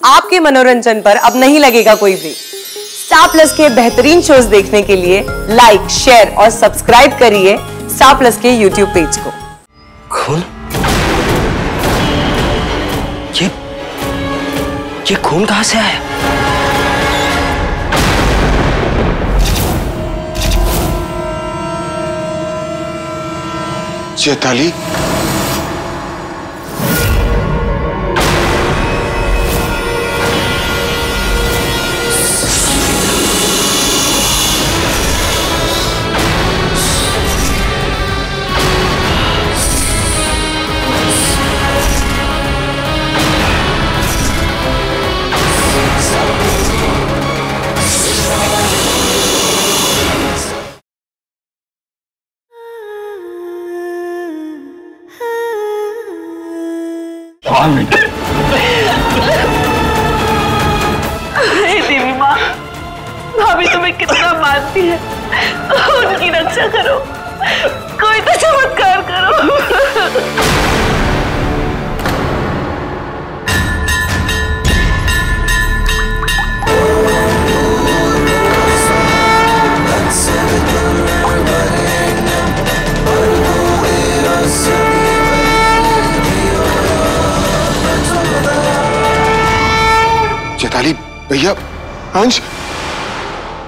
आपके मनोरंजन पर अब नहीं लगेगा कोई ब्रेक। स्टार प्लस के बेहतरीन शोज देखने के लिए लाइक, शेयर और सब्सक्राइब करिए स्टार प्लस के यूट्यूब पेज को। खून? ये खून कहां से आया? चैताली, देवी माँ, भाभी तुम्हें कितना मानती है, उनकी रक्षा करो, कोई तो चमत्कार करो। चैताली, भैया, अंश,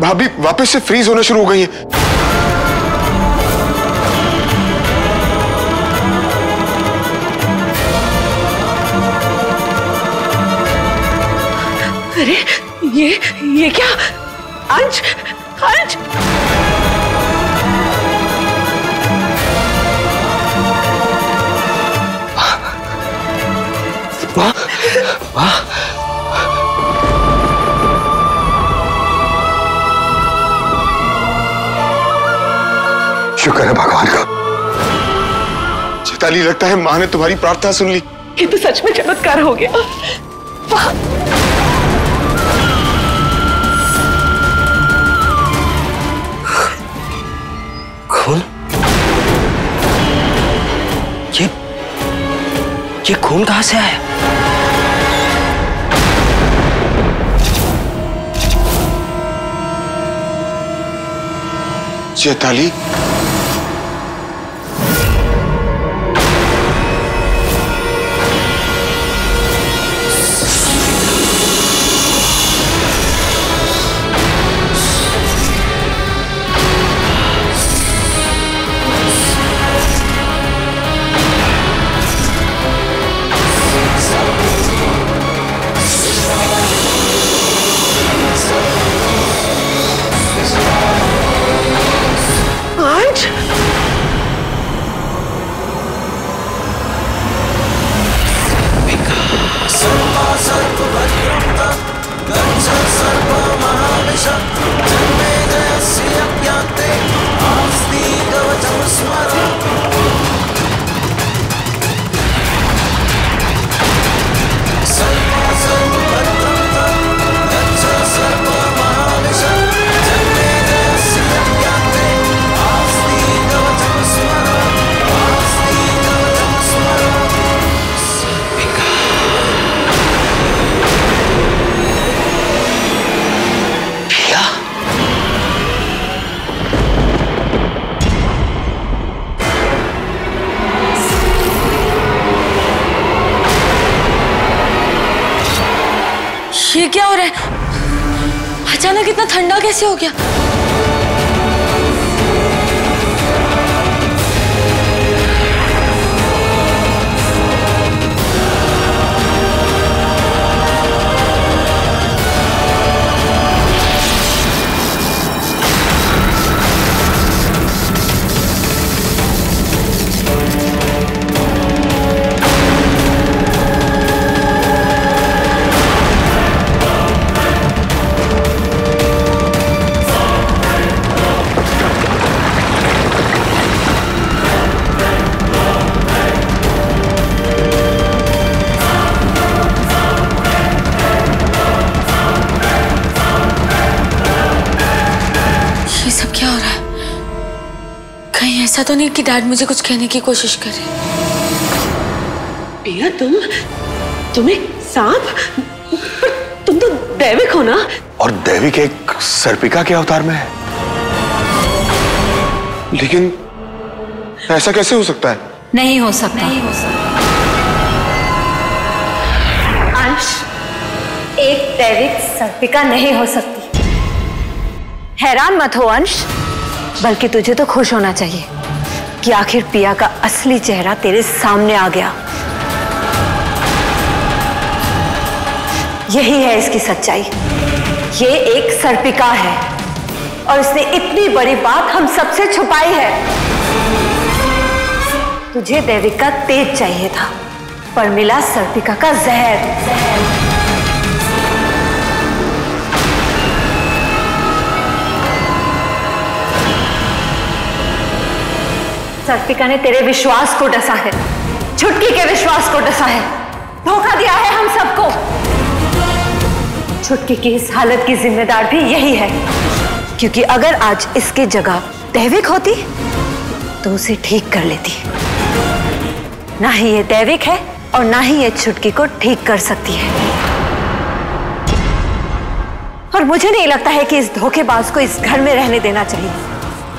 भाभी वापस से फ्रीज होना शुरू हो गई है। अरे ये क्या? अंश, अंश! वाह, वाह! शुक्र है भगवान का। चैताली, लगता है मां ने तुम्हारी प्रार्थना सुन ली। ये तो सच में चमत्कार हो गया। वाह! खून? ये खून कहां से आया? चैताली, ये क्या हो रहा है? अचानक इतना ठंडा कैसे हो गया? ऐसा तो नहीं कि डैड मुझे कुछ कहने की कोशिश करे। पिया, तुम्हें सांप? पर दैविक हो ना? और दैविक एक सर्पिका के अवतार में है। लेकिन ऐसा कैसे हो सकता है? नहीं हो सकता। अंश, एक दैविक सर्पिका नहीं हो सकती। हैरान मत हो अंश, बल्कि तुझे तो खुश होना चाहिए कि आखिर पिया का असली चेहरा तेरे सामने आ गया। यही है इसकी सच्चाई। ये एक सर्पिका है और इसने इतनी बड़ी बात हम सबसे छुपाई है। तुझे दैविक का तेज चाहिए था, पर मिला सर्पिका का जहर। सर्पिका ने तेरे विश्वास को डसा है, छुटकी के विश्वास को डसा है, धोखा दिया है हम सबको। छुटकी की इस हालत की जिम्मेदार भी यही है, क्योंकि अगर आज इसकी जगह दैविक होती तो उसे ठीक कर लेती। ना ही ये दैविक है और ना ही ये छुटकी को ठीक कर सकती है। और मुझे नहीं लगता है कि इस धोखेबाज को इस घर में रहने देना चाहिए,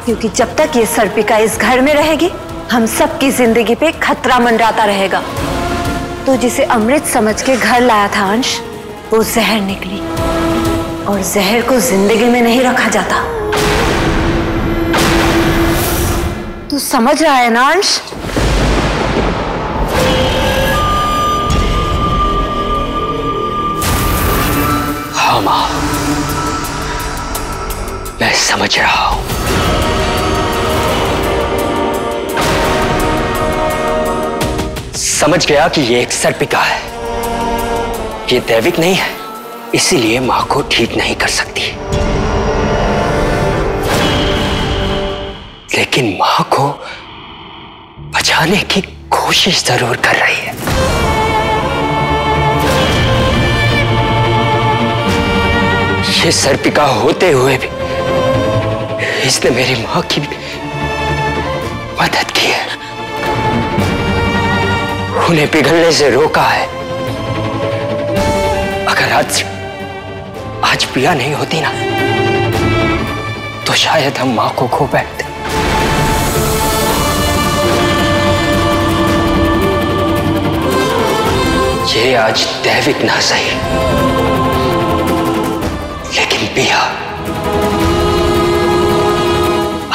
क्योंकि जब तक ये सर्पिका इस घर में रहेगी हम सबकी जिंदगी पे खतरा मंडराता रहेगा। तो जिसे अमृत समझ के घर लाया था अंश, वो जहर निकली, और जहर को जिंदगी में नहीं रखा जाता। तू समझ रहा है ना अंश? हाँ माँ, मैं समझ रहा हूं। समझ गया कि ये एक सर्पिका है, ये दैविक नहीं है, इसीलिए मां को ठीक नहीं कर सकती। लेकिन मां को बचाने की कोशिश जरूर कर रही है। ये सर्पिका होते हुए भी इसने मेरी मां की मदद की है, उन्हें पिघलने से रोका है। अगर आज पिया नहीं होती ना, तो शायद हम मां को खो बैठते। ये आज दैविक ना सही, लेकिन पिया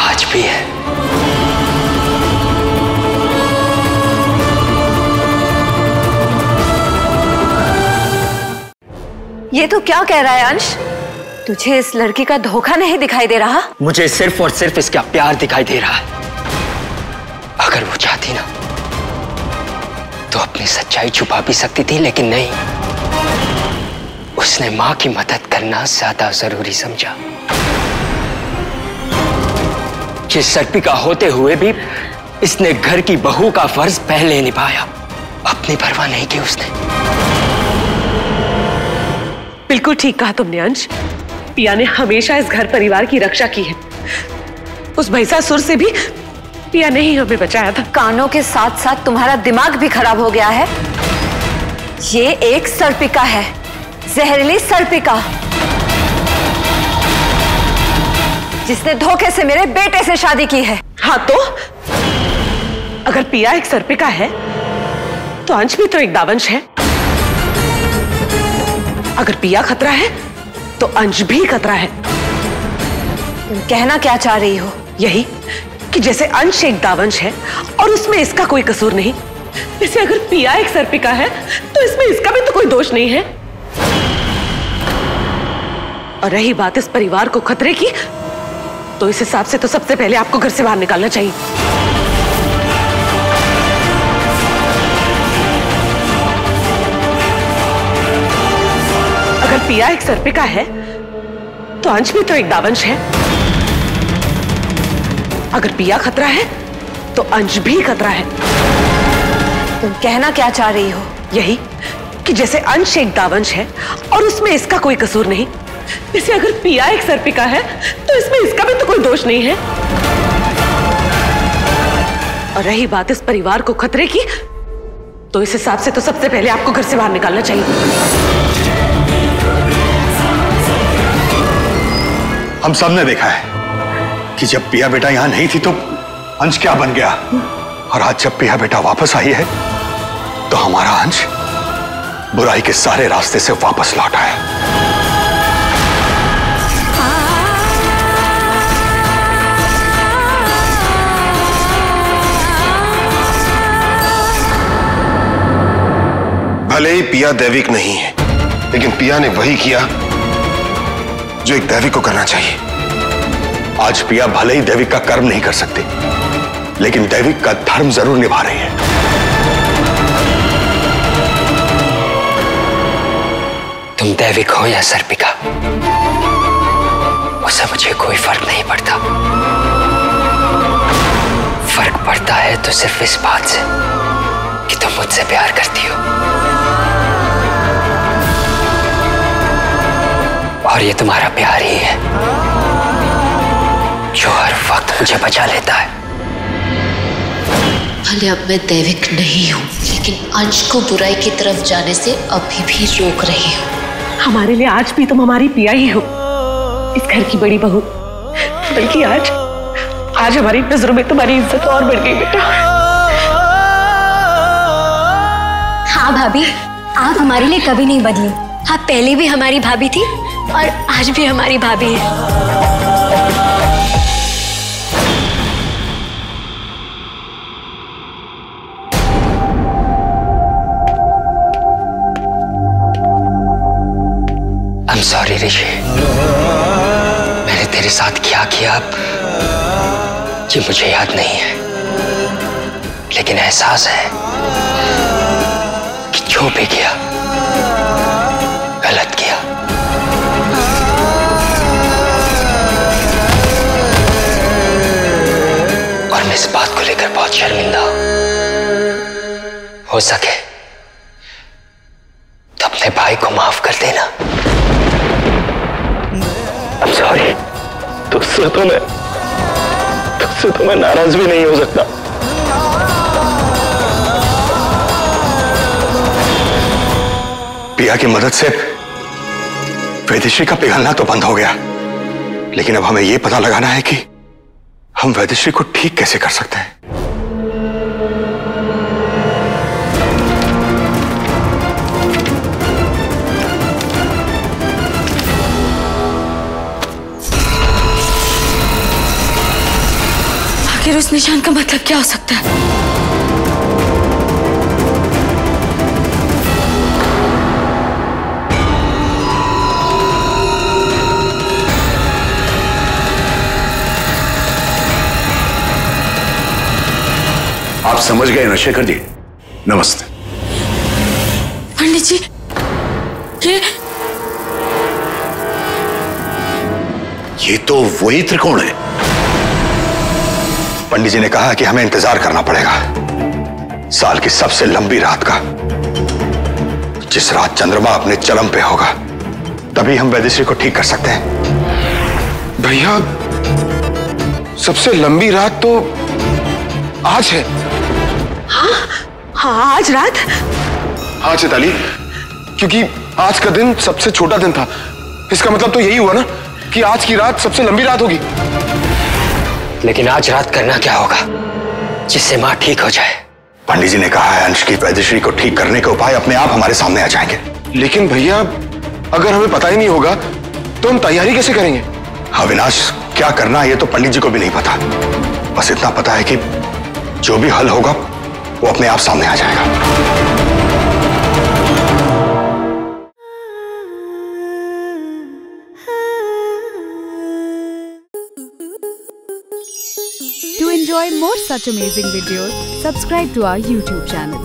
आज भी है। ये तो क्या कह रहा है अंश? तुझे इस लड़की का धोखा नहीं दिखाई दे रहा? मुझे सिर्फ और सिर्फ इसका प्यार दिखाई दे रहा है। अगर वो चाहती ना तो अपनी सच्चाई छुपा भी सकती थी, लेकिन नहीं, उसने मां की मदद करना ज्यादा जरूरी समझा। ये सर्पिका होते हुए भी इसने घर की बहू का फर्ज पहले निभाया, अपनी परवाह नहीं की उसने। बिल्कुल ठीक कहा तुमने अंश। पिया ने हमेशा इस घर परिवार की रक्षा की है। उस महिषासुर से भी पिया ने ही हमें बचाया था। कानों के साथ साथ तुम्हारा दिमाग भी खराब हो गया है। ये एक सर्पिका है, जहरीली सर्पिका, जिसने धोखे से मेरे बेटे से शादी की है। हाँ तो अगर पिया एक सर्पिका है तो अंश भी तो एक दावंश है। अगर पिया खतरा है तो अंश भी खतरा है। तुम कहना क्या चाह रही हो? यही कि जैसे अंश एक दावंश है और उसमें इसका कोई कसूर नहीं, वैसे अगर पिया एक सर्पिका है तो इसमें इसका भी तो कोई दोष नहीं है। और रही बात इस परिवार को खतरे की, तो इस हिसाब से तो सबसे पहले आपको घर से बाहर निकालना चाहिए। अगर पिया एक सर्पिका है तो अंश भी तो एक दावंश है। अगर पिया खतरा है तो अंश भी खतरा है। तुम कहना क्या चाह रही हो? यही कि जैसे अंश एक दावंश है और उसमें इसका कोई कसूर नहीं, वैसे अगर पिया एक सर्पिका है तो इसमें इसका भी तो कोई दोष नहीं है। और रही बात इस परिवार को खतरे की, तो इस हिसाब से तो सबसे पहले आपको घर से बाहर निकालना चाहिए। हम सब ने देखा है कि जब पिया बेटा यहां नहीं थी तो अंश क्या बन गया, और आज जब पिया बेटा वापस आई है तो हमारा अंश बुराई के सारे रास्ते से वापस लौटा है। भले ही पिया दैविक नहीं है, लेकिन पिया ने वही किया जो एक दैविक को करना चाहिए। आज पिया भले ही दैविक का कर्म नहीं कर सकती, लेकिन दैविक का धर्म जरूर निभा रही है। तुम दैविक हो या सर्पिका, उससे मुझे कोई फर्क नहीं पड़ता। फर्क पड़ता है तो सिर्फ इस बात से कि तुम मुझसे प्यार करती हो, और ये तुम्हारा प्यार ही है जो हर वक्त मुझे बचा लेता है। भले अब मैं दैविक नहीं हूँ, लेकिन अंश को बुराई की तरफ जाने से अभी भी रोक रही हूँ। हमारे लिए आज भी तुम हमारी पिया ही हो, इस घर की बड़ी बहू। बल्कि आज हमारी नजरों में तुम्हारी इज्जत और बढ़ गई बेटा। हाँ भाभी, आप हमारे लिए कभी नहीं बदली। आप पहले भी हमारी भाभी थी और आज भी हमारी भाभी है। I'm sorry ऋषि, मैंने तेरे साथ क्या किया ये मुझे याद नहीं है, लेकिन एहसास है कि जो भी किया गलत किया। और मैं इस बात को लेकर बहुत शर्मिंदा हूं। हो सके तो अपने भाई को माफ कर देना। I'm sorry, तुझसे तो मैं नाराज भी नहीं हो सकता। पिया की मदद से वैदेश्री का पिघलना तो बंद हो गया, लेकिन अब हमें यह पता लगाना है कि हम वैदेश्री को ठीक कैसे कर सकते हैं। आखिर उस निशान का मतलब क्या हो सकता है? आप समझ गए ना शेखर जी? नमस्ते। पंडित जी, ये तो वही त्रिकोण है। पंडित जी ने कहा कि हमें इंतजार करना पड़ेगा साल की सबसे लंबी रात का, जिस रात चंद्रमा अपने चरम पे होगा, तभी हम वैदेश्री को ठीक कर सकते हैं। भैया, सबसे लंबी रात तो आज है। हाँ, आज रात? हाँ चैताली, क्योंकि आज का दिन सबसे छोटा दिन था। इसका मतलब तो यही हुआ ना कि आज की रात सबसे लंबी रात होगी। लेकिन आज रात करना क्या होगा जिससे मां ठीक हो जाए? पंडित जी ने कहा है अंश की वैदेश्री को ठीक करने के उपाय अपने आप हमारे सामने आ जाएंगे। लेकिन भैया, अगर हमें पता ही नहीं होगा तो हम तैयारी कैसे करेंगे? अविनाश, क्या करना है ये तो पंडित जी को भी नहीं पता। बस इतना पता है कि जो भी हल होगा वो अपने आप सामने आ जाएगा। To enjoy more such amazing videos, subscribe to our YouTube channel.